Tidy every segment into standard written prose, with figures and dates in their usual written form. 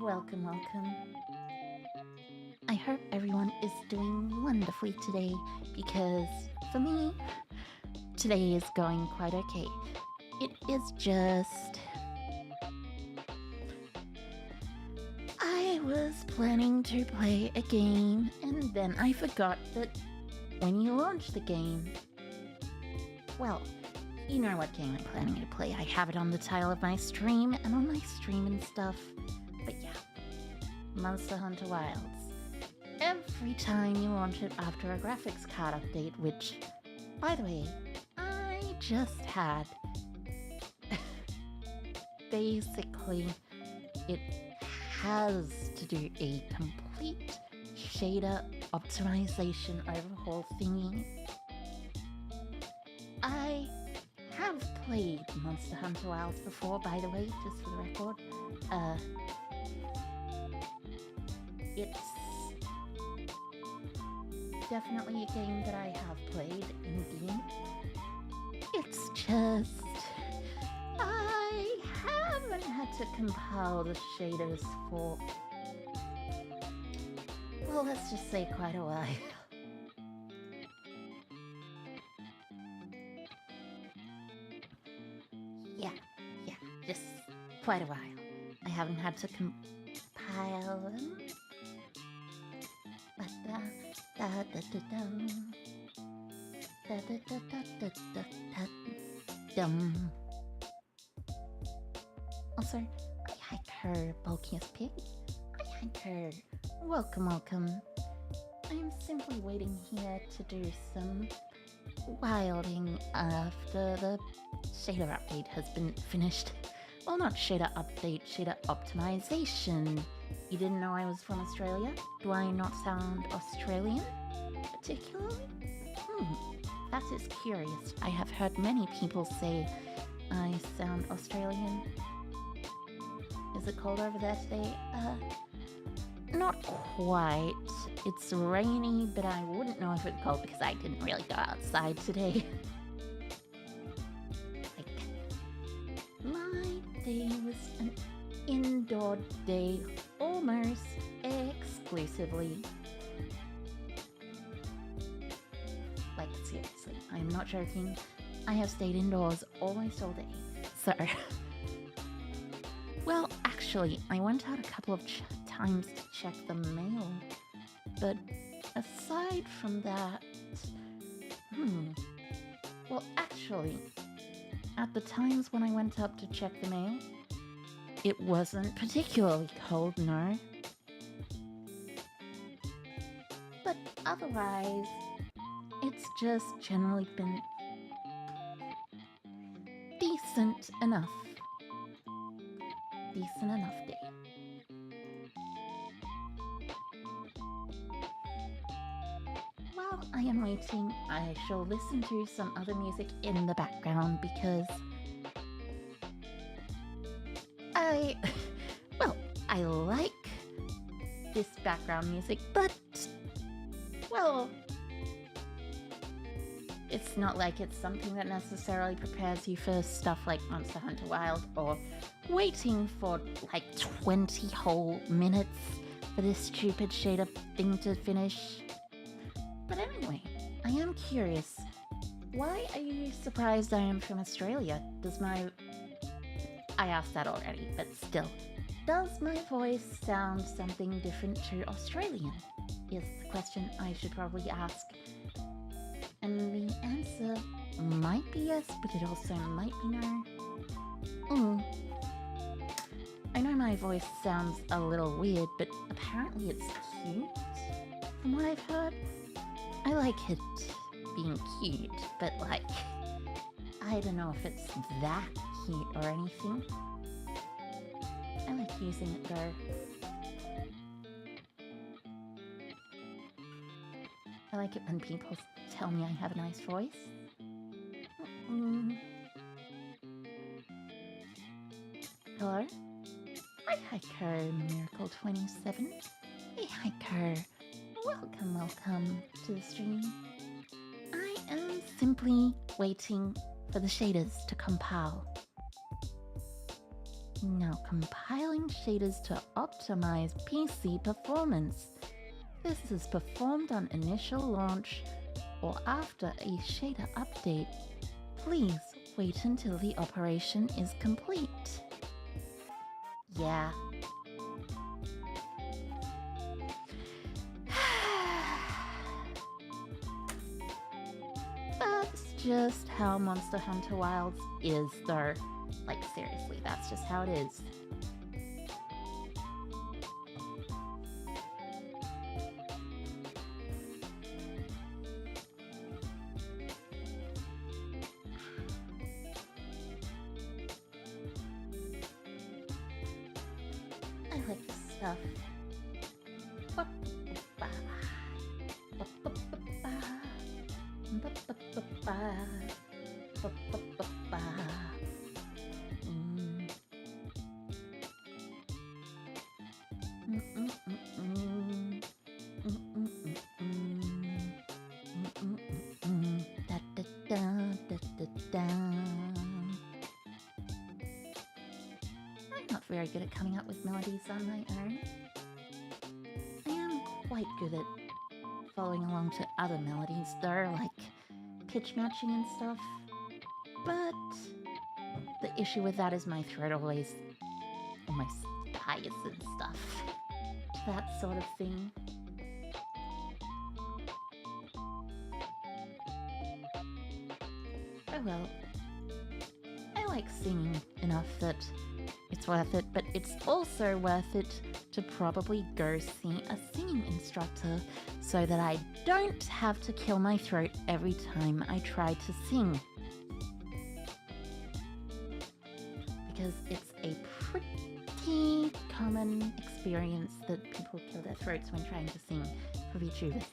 Welcome. I hope everyone is doing wonderfully today because for me, today is going quite okay. It is just... I was planning to play a game and then I forgot that when you launch the game... Well, you know what game I'm planning to play. I have it on the title of my stream and on my stream and stuff. But yeah, Monster Hunter Wilds. Every time you launch it after a graphics card update, which, by the way, I just had. Basically, it has to do a complete shader optimization overhaul thingy. I have played Monster Hunter Wilds before, by the way, just for the record. It's definitely a game that I have played, indeed. It's just... I haven't had to compile the shaders for... well, let's just say quite a while. Yeah, just quite a while. I haven't had to compile them. Also, hi her, bulkiest pig. Hi her. Welcome. I'm simply waiting here to do some wilding after the shader update has been finished. Well, not shader update, shader optimization. You didn't know I was from Australia? Do I not sound Australian, particularly? That is curious. I have heard many people say I sound Australian. Is it cold over there today? Not quite. It's rainy, but I wouldn't know if it's cold because I didn't really go outside today. My day was an indoor day, almost exclusively. Like, seriously, I'm not joking. I have stayed indoors almost all day. So, well, actually, I went out a couple of times to check the mail. But aside from that, well, actually, at the times when I went up to check the mail, it wasn't particularly cold, no. But otherwise, it's just generally been decent enough. Decent enough day. While I am waiting, I shall listen to some other music in the background because I like this background music, but, well, it's not like it's something that necessarily prepares you for stuff like Monster Hunter Wild or waiting for like 20 whole minutes for this stupid shader thing to finish. But anyway, I am curious. Why are you surprised I am from Australia? I asked that already, but still. Does my voice sound something different to Australian? Is the question I should probably ask. And the answer might be yes, but it also might be no. I know my voice sounds a little weird, but apparently it's cute. From what I've heard, I like it being cute, but like, I don't know if it's that cute or anything. I like using it though. I like it when people tell me I have a nice voice. Hello? Hi Hiker Miracle27. Hey Hiker. Welcome to the stream. I am simply waiting for the shaders to compile. Now compiling shaders to optimize PC performance. This is performed on initial launch or after a shader update. Please wait until the operation is complete. Yeah. That's just how Monster Hunter Wilds is, though. Like, seriously, that's just how it is. I like this stuff. I'm not very good at coming up with melodies on my own. I am quite good at following along to other melodies though, like pitch matching and stuff. But the issue with that is my throat always almost dies and stuff. That sort of thing. Oh well. I like singing enough that it's worth it, but it's also worth it to probably go see a singing instructor so that I don't have to kill my throat every time I try to sing. Because it's a pretty common experience that people kill their throats when trying to sing for Vtubers.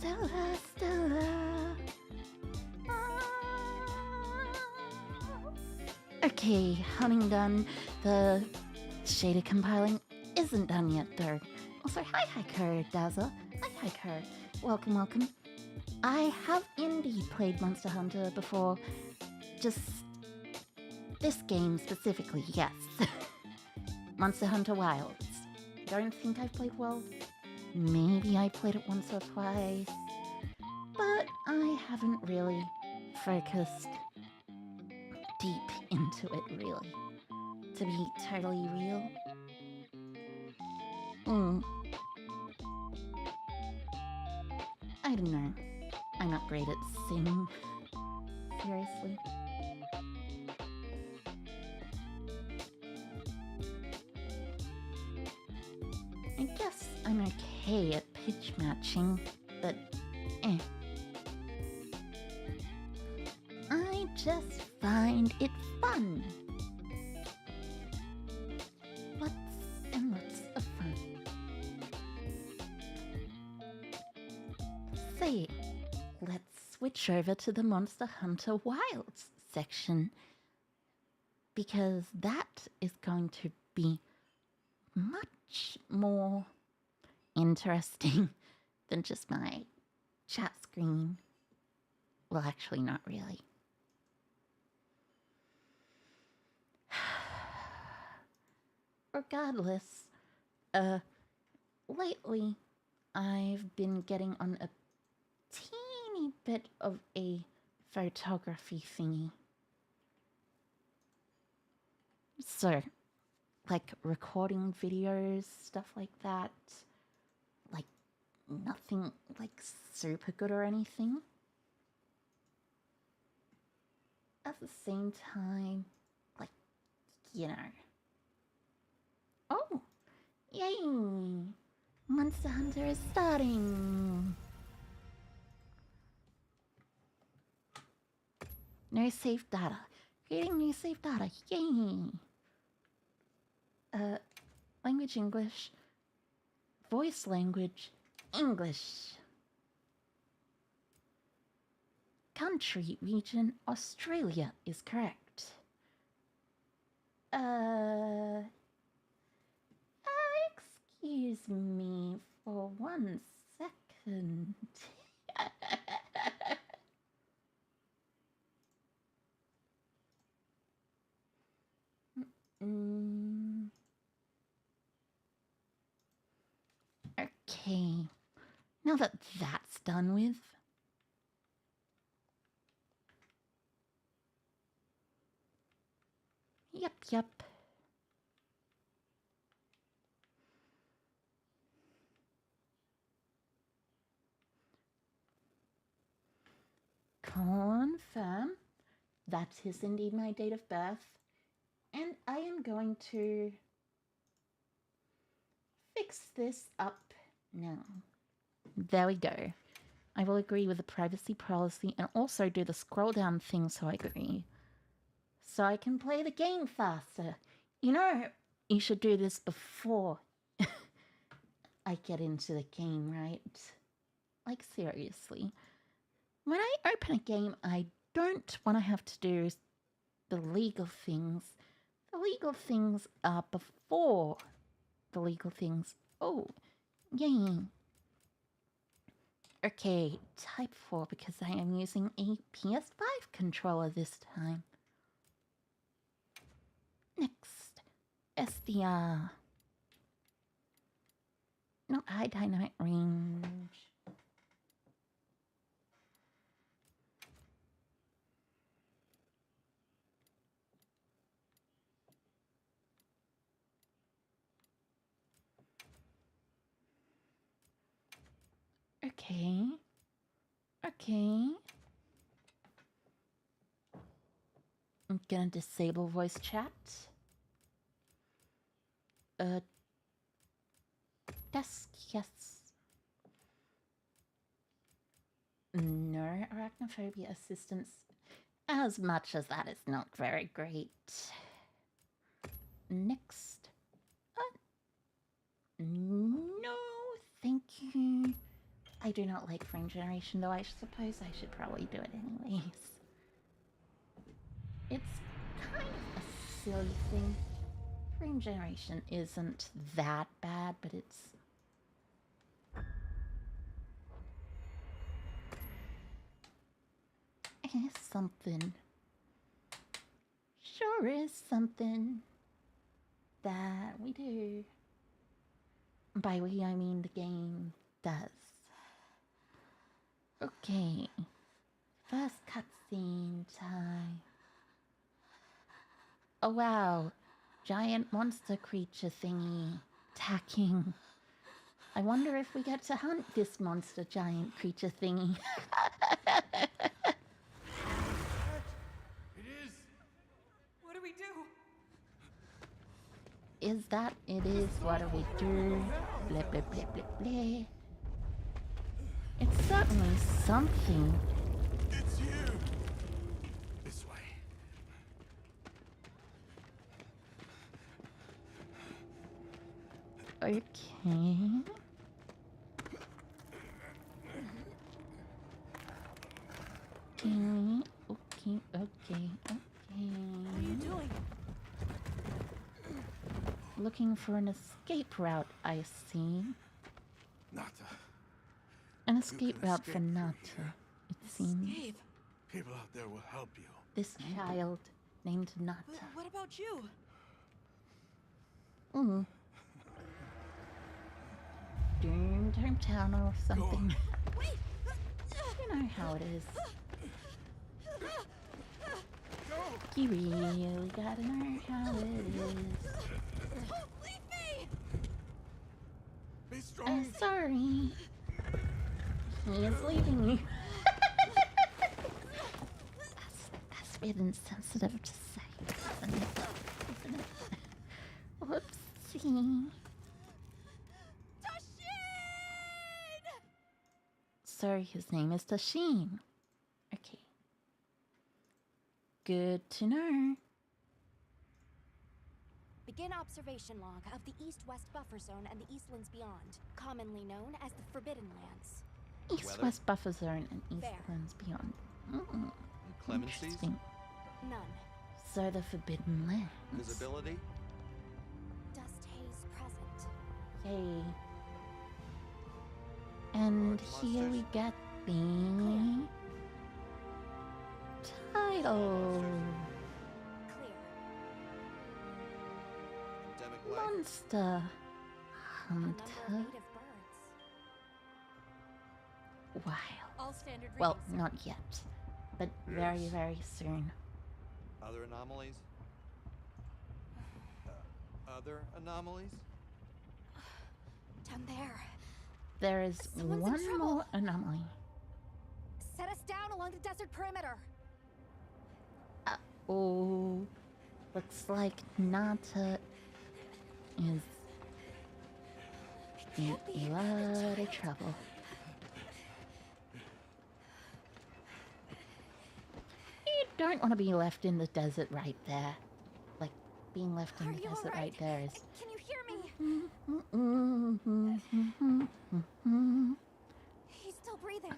Stella, Stella. Okay, hunting done. The shader compiling isn't done yet, though. Also, hi, Hiker, Dazzle. Hi, Hiker. Welcome, welcome. I have indeed played Monster Hunter before. Just this game specifically, yes. Monster Hunter Wilds. Don't think I've played World. Maybe I played it once or twice, but I haven't really focused deep into it, really, to be totally real. I don't know. I'm not great at singing. Seriously. I guess I'm okay at pitch matching, but I just find it fun. Lots and lots of fun. So, let's switch over to the Monster Hunter Wilds section, because that is going to be much more interesting than just my chat screen. Well, actually, not really. Regardless, lately I've been getting on a teeny bit of a photography thingy. So, like recording videos, stuff like that. Like, nothing like super good or anything. At the same time, like, you know. Oh! Yay! Monster Hunter is starting! No safe data. Creating new safe data. Yay! Language English. Voice language English. Country region Australia is correct. Excuse me for 1 second. Okay, now that that's done with, yep. Confirm that is indeed my date of birth, and I am going to fix this up now. There we go. I will agree with the privacy policy and also do the scroll down thing so I agree. So I can play the game faster. You know, you should do this before I get into the game, right? Like, seriously. When I open a game, I don't want to have to do the legal things. The legal things are before the legal things. Oh, yay. Okay, type 4 because I am using a PS5 controller this time. Next, SDR. Not high dynamic range. Okay. Okay. I'm gonna disable voice chat. Desk, yes. No arachnophobia assistance. As much as that is not very great. Next. No, thank you. I do not like frame generation, though I suppose I should probably do it anyways. It's kind of a silly thing. Frame generation isn't that bad, but it's... something. Sure is something that we do. By we, I mean the game does. Okay. First cutscene time. Oh wow. Giant monster creature thingy. Attacking. I wonder if we get to hunt this monster giant creature thingy. It is. What do we do? Is that it is? What do we do? Blah blah blah blah blah. It's certainly something. It's you. This way. Okay. Okay. What are you doing? Looking for an escape route, I see. Nata. An escape can route escape for from Nata, here. it seems. Escape. People out there will help you. This child named Nata. But what about you? Doomed hometown or something. Wait! You know how it is. Go! You really gotta know how it is. Leave me! Be strong. I'm sorry. He is leaving you. That's really insensitive to say, isn't it? Isn't it? Whoopsie. So his name is Tashin. Okay. Good to know. Begin observation log of the East-West buffer zone and the Eastlands beyond, commonly known as the Forbidden Lands. East-West buffer zone and Fair. Eastlands beyond. Clemencies? Interesting. None. So the Forbidden Lands. Visibility? Dust haze present. Yay. And here we get the title. Clear. Endemic life? Monster A number of Hunter. native birds. Wild. All standard Well, readings, sir. not yet, but very, very soon. Other anomalies? Other anomalies? Down there. There is Someone's in one trouble. more anomaly. Set us down along the desert perimeter. Oh, looks like Nata is in Can't be. a lot of trouble. don't want to be left in the desert right there. Like, being left in Are the you desert alright? right there is... Can you hear me? He's still breathing.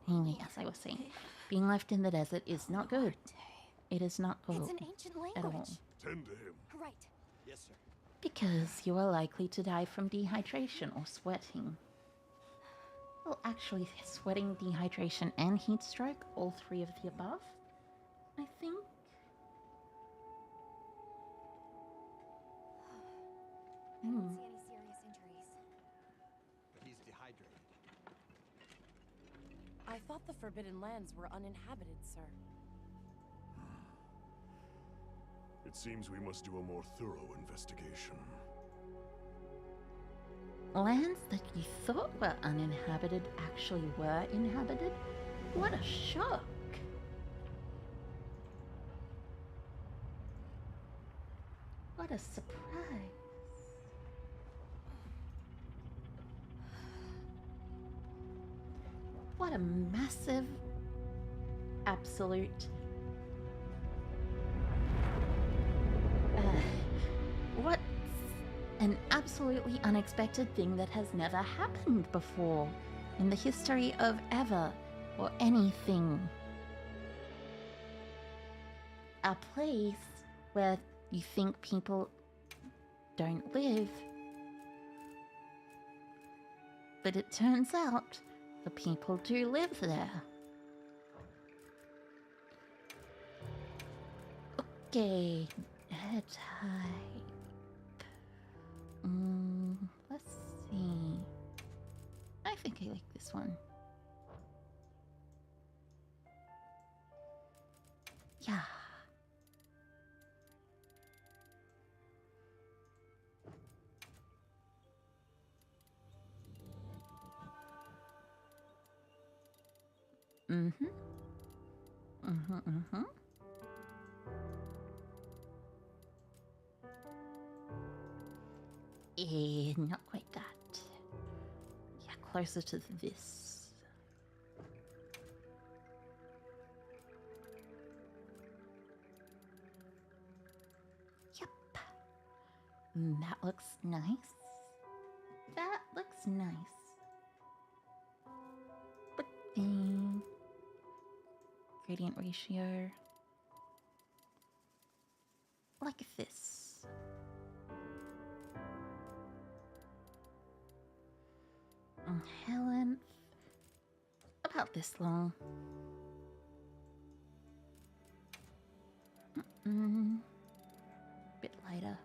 Anyway, as I was saying, being left in the desert is not good. It is not good It's an ancient at all. language. Tend to him. Right. Yes, sir. Because you are likely to die from dehydration or sweating. Well, actually, sweating, dehydration, and heat stroke, all three of the above, I think. I don't see any serious injuries. He's dehydrated. I thought the Forbidden Lands were uninhabited, sir. It seems we must do a more thorough investigation. Lands that you thought were uninhabited actually were inhabited? What a shock! What a surprise! What a massive, absolute... What an absolutely unexpected thing that has never happened before in the history of ever or anything. A place where you think people don't live, but it turns out the people do live there. Okay, head type. Let's see. I think I like this one. Yeah. Mm-hmm. Not quite that. Yeah, closer to this. Yep. That looks nice. That looks nice. But the gradient ratio, like this. Hair length, about this long. Bit lighter.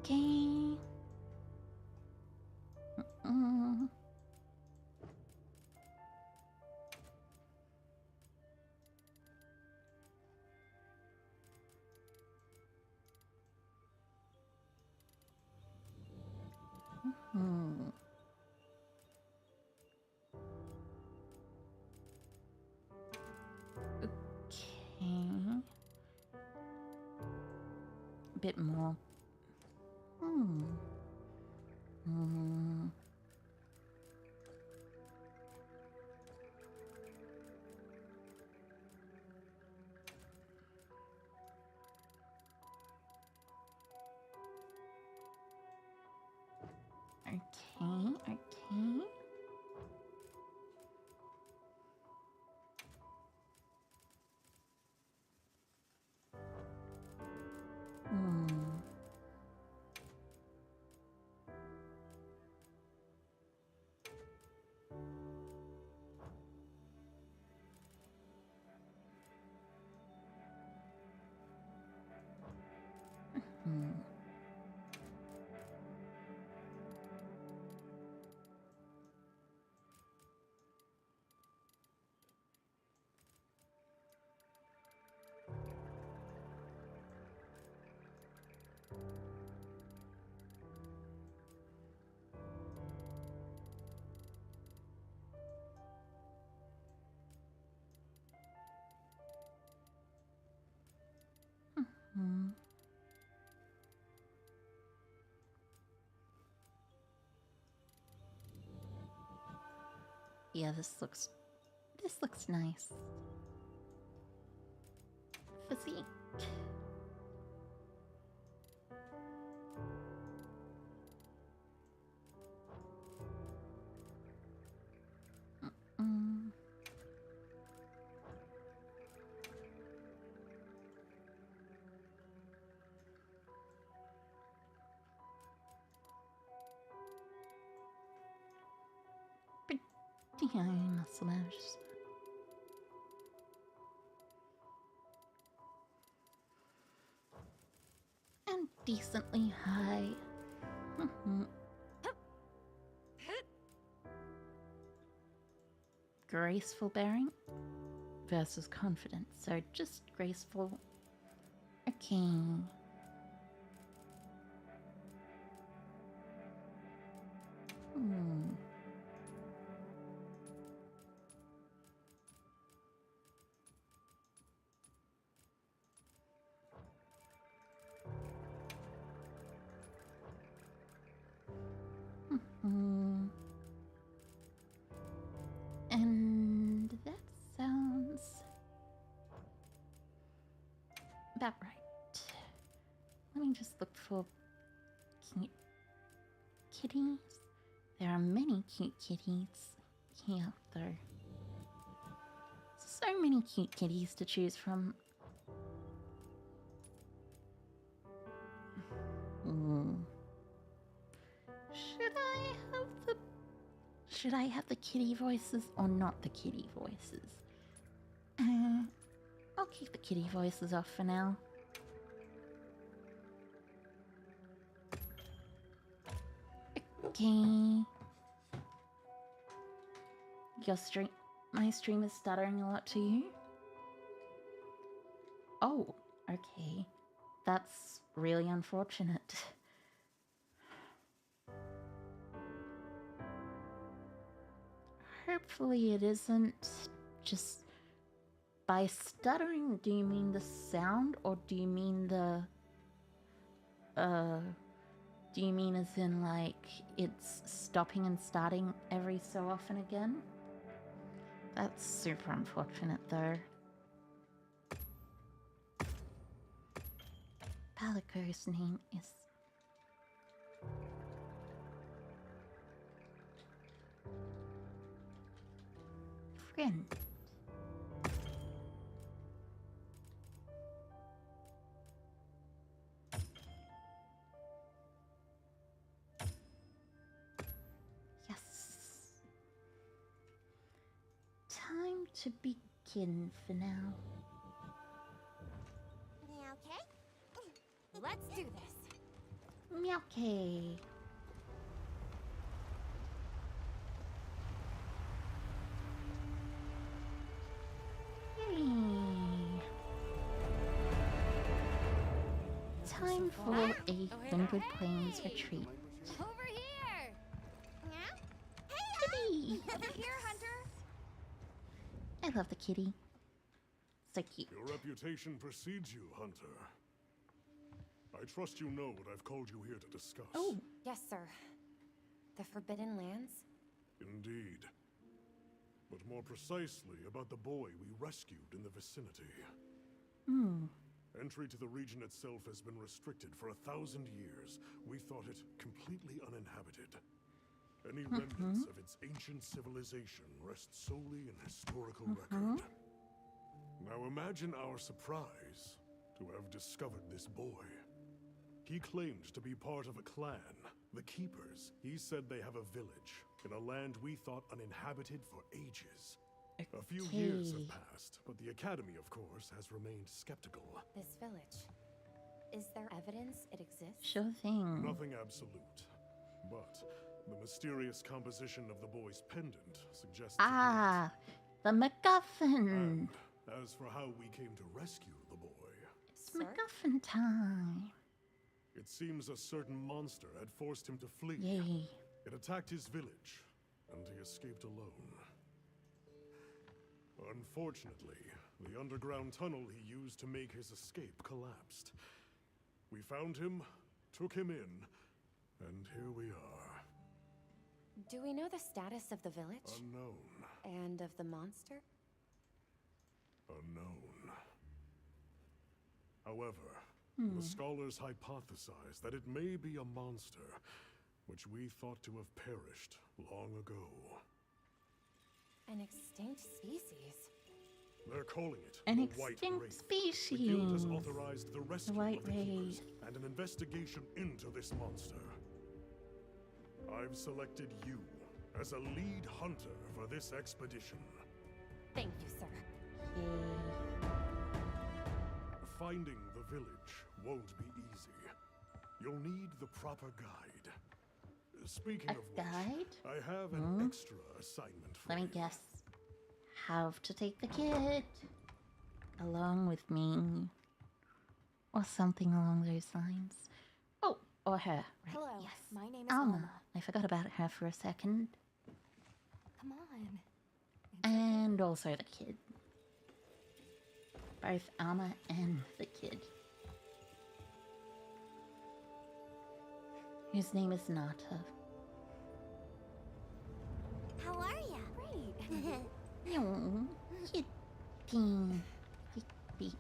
Okay. Okay. A bit more. Okay. Yeah, this looks nice. Physique. Mm. Pretty high muscles. And decently high. Graceful bearing versus confident. So just graceful. Okay. Hmm. Hmm. And that sounds about right. Let me just look for cute kitties. There are many cute kitties here, though. So many cute kitties to choose from. Should I have the kitty voices or not the kitty voices? I'll keep the kitty voices off for now. Okay. My stream is stuttering a lot to you? Oh, okay. That's really unfortunate. Hopefully it isn't. Just by stuttering, do you mean the sound or do you mean the do you mean as in like it's stopping and starting every so often again? That's super unfortunate though. Palico's name is Friend. Yes. Time to begin for now. Okay. Let's do this. Meowkay. Time for a Fingered Plains retreat. Over here! Kitty! Over here, Hunter! I love the kitty. So cute. Your reputation precedes you, Hunter. I trust you know what I've called you here to discuss. Oh, Yes, sir. The Forbidden Lands? Indeed. But more precisely about the boy we rescued in the vicinity. Entry to the region itself has been restricted for 1,000 years. We thought it completely uninhabited. Any remnants of its ancient civilization rest solely in historical record. Now imagine our surprise to have discovered this boy. He claimed to be part of a clan, the Keepers. He said they have a village in a land we thought uninhabited for ages. A few years have passed, but the Academy, of course, has remained skeptical. This village. Is there evidence it exists? sure thing. Nothing absolute, but the mysterious composition of the boy's pendant suggests it Ah, the MacGuffin. is. And as for how we came to rescue the boy, It's Sir? MacGuffin time. it seems a certain monster had forced him to flee. Yay. It attacked his village, and he escaped alone. Unfortunately, the underground tunnel he used to make his escape collapsed. We found him, took him in, and here we are. Do we know the status of the village? Unknown. And of the monster? Unknown. However, the scholars hypothesize that it may be a monster, which we thought to have perished long ago. An extinct species? They're calling it An the White extinct Wraith. The guild has species. authorized the rescue White of the keepers Wraith. and an investigation into this monster. I've selected you as a lead hunter for this expedition. Thank you, sir. Yay. Finding the village won't be easy. You'll need the proper guide. Speaking A of which, guide? I have an extra assignment for Let me you. guess. Have to take the kid along with me. Or something along those lines. Oh, or her. Right. Hello, Yes. my name is Alma. Alma. I forgot about her for a second. Come on. And also the kid. Both Alma and the kid. Whose name is Nata. How are ya? Great. No, kitty. Kitty.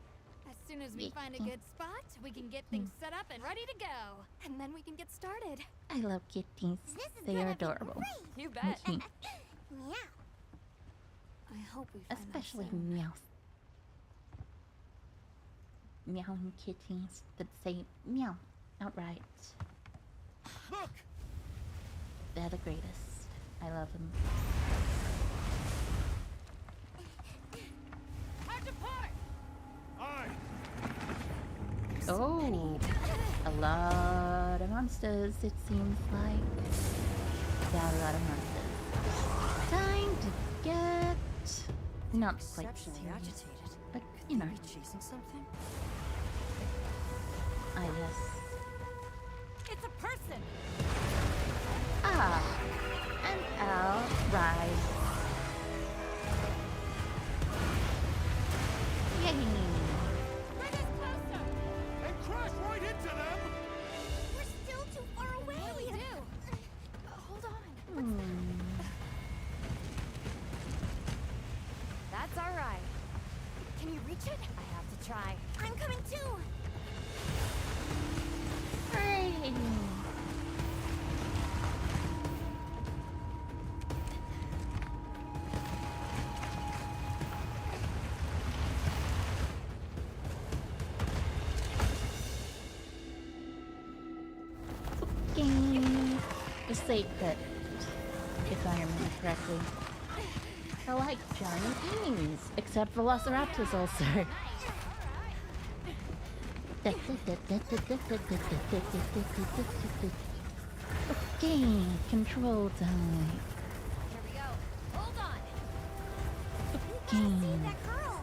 As soon as we find a good spot, we can get things set up and ready to go. And then we can get started. I love kitties. This is They are gonna be adorable. You bet. Mhm. Yeah. I hope we find Especially that soon. meows. Meowing kitties that say meow outright. Look! They're the greatest. I love them. Hard to part. Aye! Oh, a lot of monsters, it seems like. Yeah, a lot of monsters. Time to get... Not quite Exceptionally serious, agitated. but, you know, Are you chasing something? I guess. It's a person. Ah, and I'll rise. Yay! Bring us closer. And crash right into them! We're still too far away. What do we do? Hold on. Hmm. That's all right. Can you reach it? I have to try. I'm coming too. Hooray! Okay. The secret, if I remember correctly. They're like giant emus, except velociraptors also. Okay, control time. Here we go. Hold on. Okay. That girl.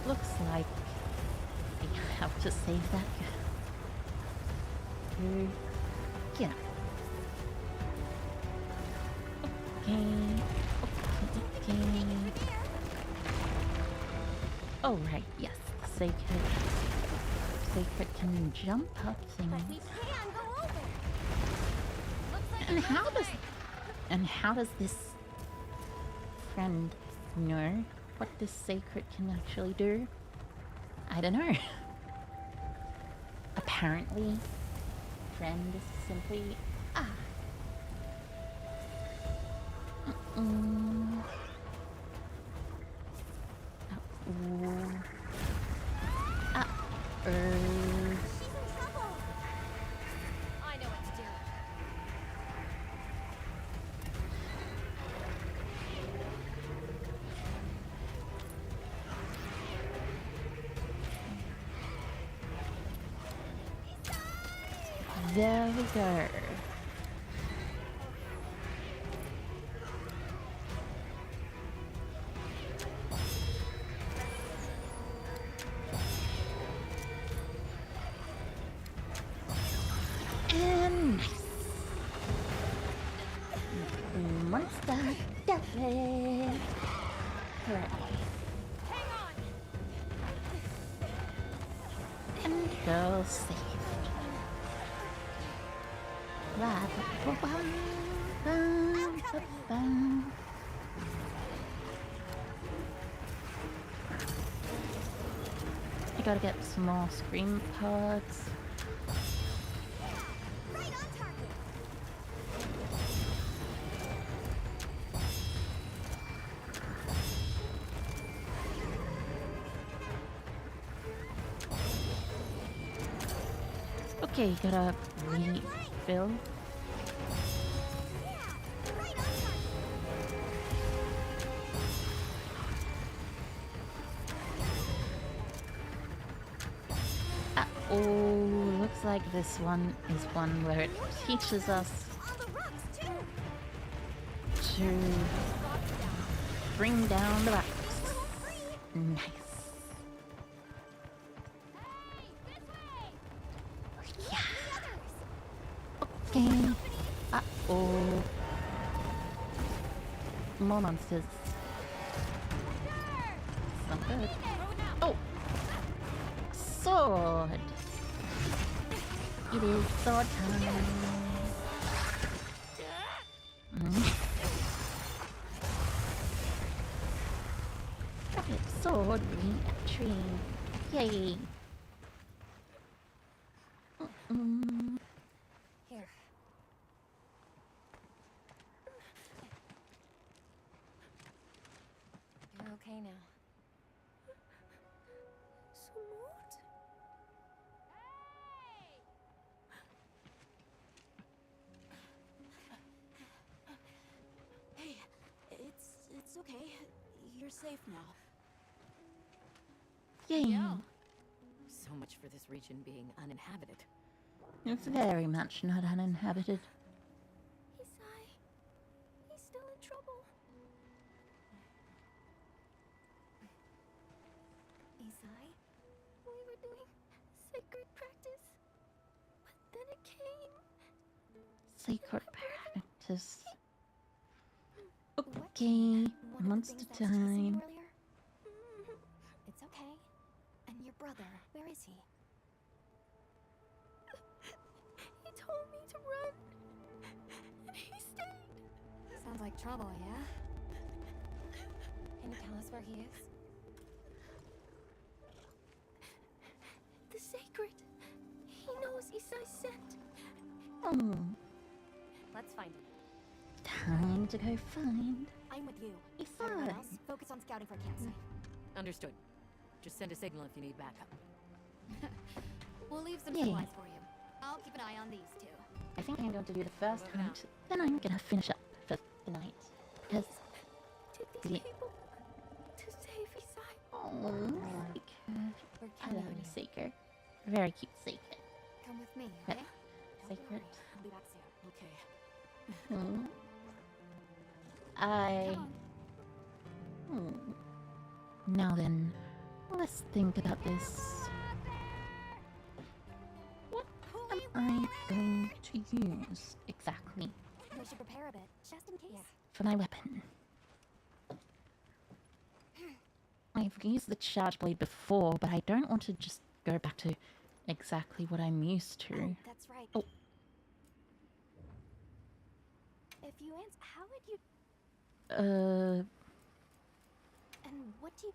Looks like I have to save that girl. Get up. Okay. Okay. Oh, right, yes. Sacred can jump up But we things. can go over. Looks like And it's how on the does way. how does this friend know what this sacred can actually do? I don't know. Apparently, friend is simply Mm-mm. Uh-oh. She's in trouble. I know what to do. There we go. And nice. Monster death. Hooray. Hang on. And girl saved. Rather I gotta get some more scream pods. Right on target. Okay, gotta refill. Right on target. Oh, looks like this one is one where it teaches us On the rocks too. to bring down the rocks. Nice. Yeah. Okay. Uh-oh. More monsters. Not good. Oh! Sword! It is sword time. Rocket sword re-entry. Yay! Here. You're okay now. Smooth. Hey, it's okay. You're safe now. Yay! So much for this region being uninhabited. It's very much not uninhabited. Isai, he's still in trouble. Isai, we were doing sacred practice, but then it came. Sacred practice. What? Okay, One of the monster things that's chasing you time. earlier? It's okay. And your brother, where is he? He told me to run, and he stayed. Sounds like trouble, yeah? Can you tell us where he is? The sacred. He knows Isai sent. Oh, Let's find him. time to go find I'm with you. Isai. Everyone else, focus on scouting for a campsite. Understood. Just send a signal if you need backup. We'll leave some Yay. supplies for you. I'll keep an eye on these two. I think I'm going to do the first hunt, then I'm gonna finish up for the night. Because, To these Yeah. people. To save Isai. oh, Seeker. We're I counting love on you, you. Seeker. Very cute Seeker. Come with me, Yep. okay? Don't Sacred. worry, I'll be back soon. Okay. Hmm. I... Come on. Now then, let's think about this. What am I going to use exactly We should prepare a bit, just in case. for my weapon? I've used the charge blade before, but I don't want to just go back to exactly what I'm used to. Oh, that's right. Oh. If you answer, how would you? And what do you?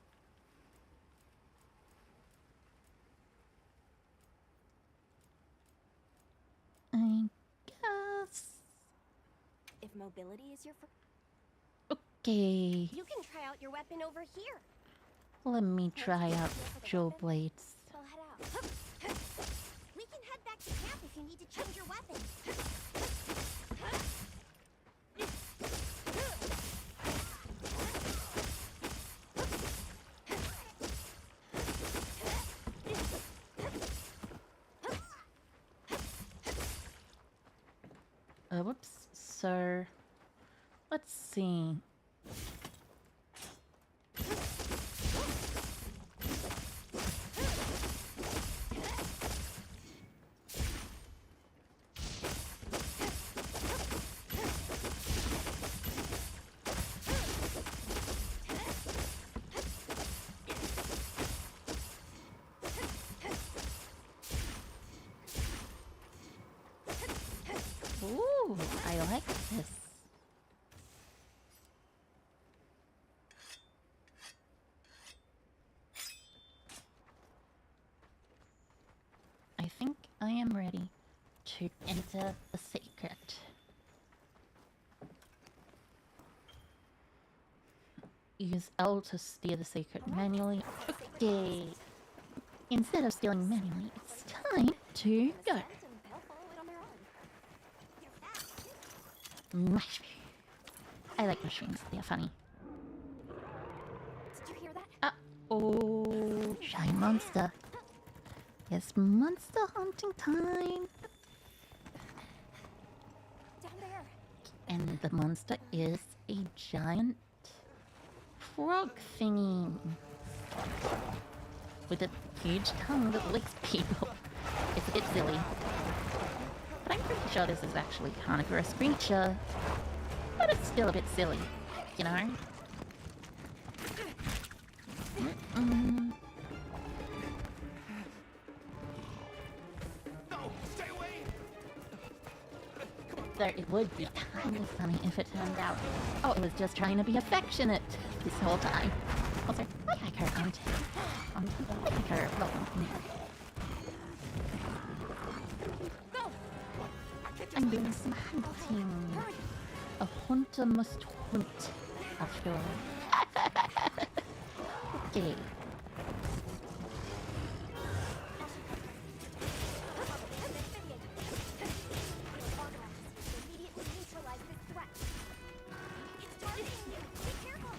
I guess... If mobility is your Okay, you can try out your weapon over here. let me try out dual blades. I'll head out. We can head back to camp if you need to change your weapon. Whoops. So, let's see. Ooh, to enter the secret. Use L to steer the secret manually. Okay. Instead of stealing manually, it's time to go. And they'll follow it on their own. Mushroom. I like mushrooms. They're funny. Did you hear that? Oh, giant monster. It's monster hunting time. Down there. And the monster is a giant frog thingy with a huge tongue that licks people. It's a bit silly. But I'm pretty sure this is actually a carnivorous creature. But it's still a bit silly, you know? No, stay away! Though it would be kind of funny if it turned out, oh, it was just trying to be affectionate this whole time. Also, hi hiker, aunt. Hi hiker, welcome. I'm doing some hunting. A hunter must hunt, after all. Okay. Immediately neutralize this threat. It's targeting you. Be careful.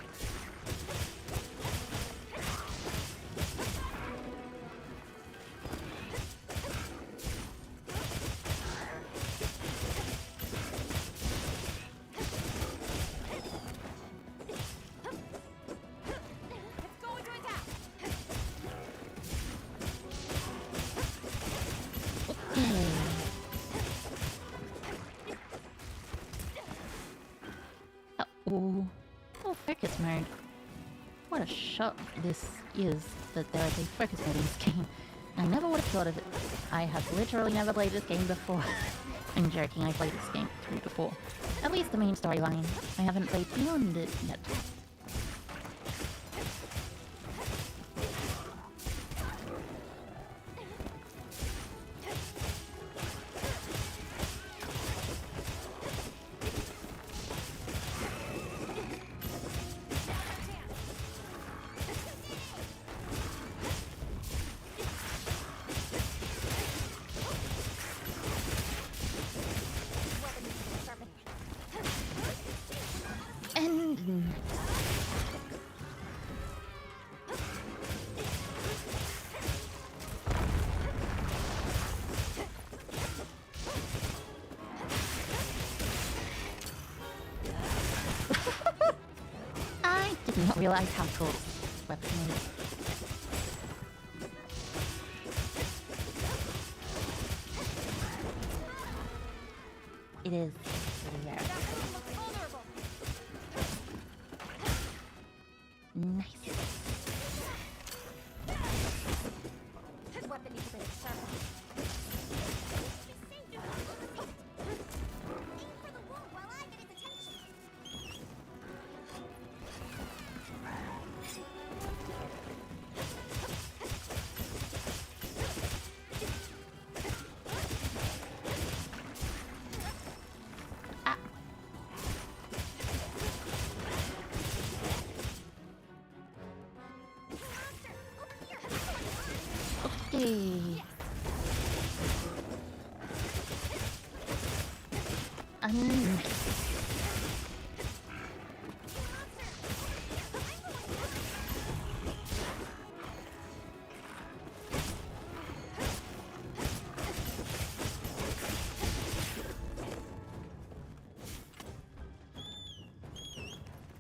It's going to attack. Oh, focus mode. What a shot this is that there is a focus mode in this game. I never would have thought of it. I have literally never played this game before. I'm joking, I played this game through before. At least the main storyline. I haven't played beyond it yet. And I did not realize how cool this weapon is. It is. Yeah. That one looks vulnerable. Nice. This weapon needs a bit of sharpening. Aim for the wound while I get its attention. Okay.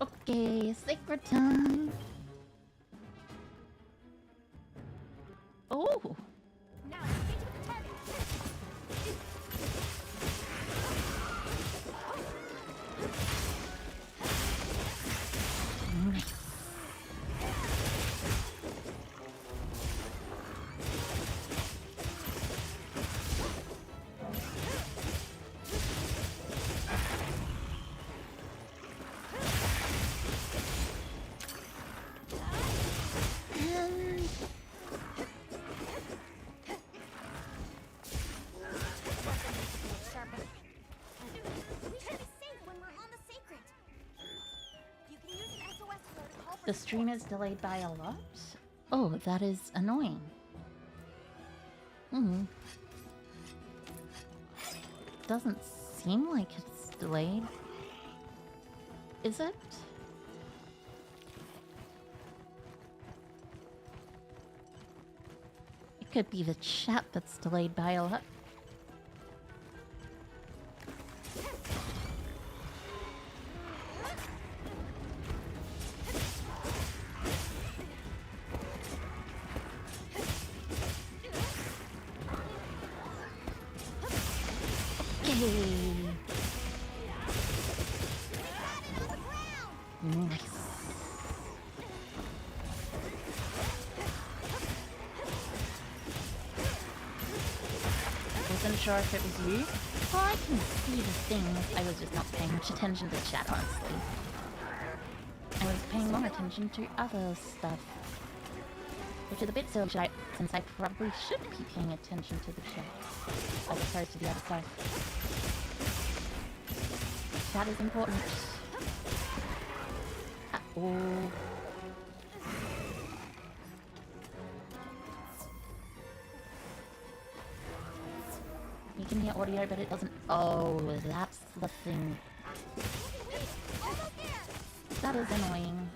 Okay, sacred time. Oh. Now, engage with the target. Nice. The stream is delayed by a lot? Oh, that is annoying. Doesn't seem like it's delayed. Is it? It could be the chat that's delayed by a lot. Nice. Wasn't sure if it was you. Well, I can see the things. I was just not paying much attention to chat, honestly. I was paying more attention to other stuff. Which is a bit silly, since I probably should be paying attention to the chat, as opposed to the other stuff. Chat is important. Oh. You can hear audio, but it doesn't. Oh, that's the thing. That is annoying.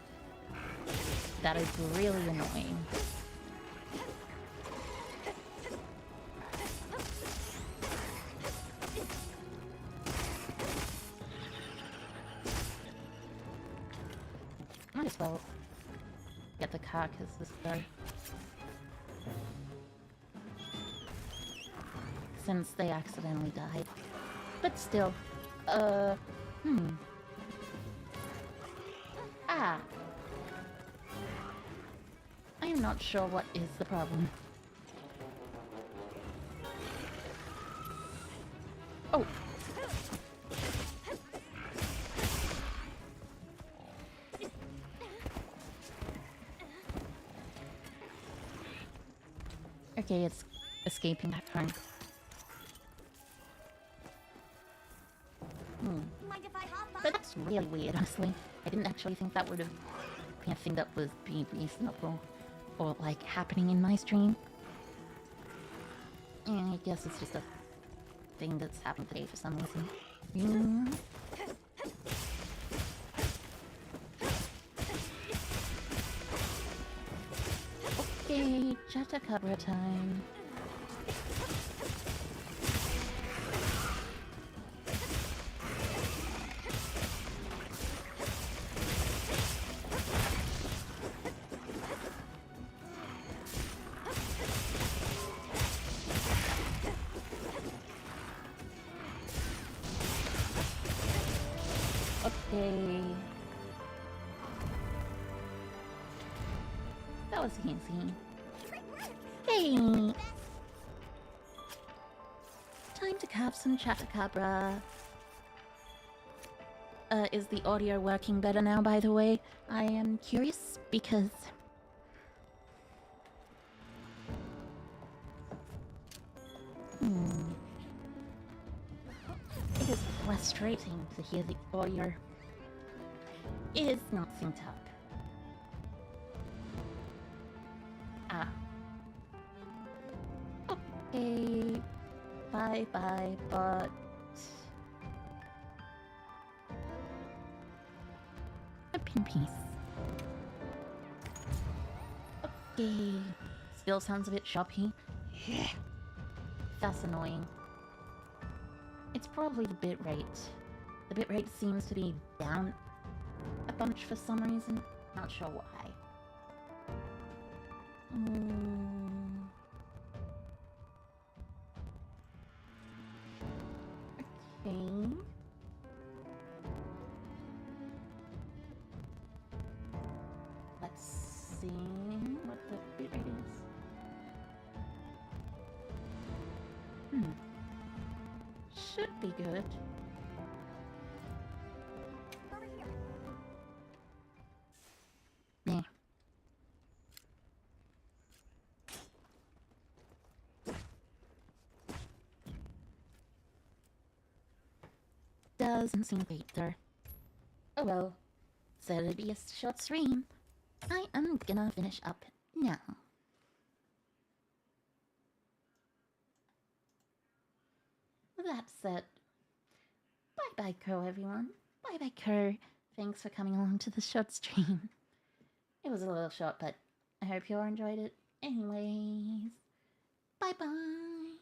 That is really annoying. Might as well get the carcasses though. Since they accidentally died. But still, Ah. I am not sure what is the problem. Oh. Okay, it's escaping back home. Mind if I hop on? But that's really weird, honestly. I didn't actually think that would have been a thing that was being reasonable or like happening in my stream. I guess it's just a thing that's happened today for some reason. Okay, Chatacabra time. Okay. That was easy. Hey! Time to have some Chatacabra. Is the audio working better now, by the way? I am curious because... It is frustrating to hear the audio is not synced up. Ah. Okay. Bye-bye, but... in peace. Okay. Still sounds a bit choppy. That's annoying. It's probably the bitrate. The bitrate seems to be down a bunch for some reason. Not sure why. Okay. Let's see what the bitrate is. Should be good. Over here. Yeah. Doesn't seem great there. Oh well. Said it'd be a short stream. I am gonna finish up now. That's it. Bye-bye, Crow, everyone. Bye-bye, Crow. Thanks for coming along to the short stream. It was a little short, but I hope you all enjoyed it. Anyways, bye-bye.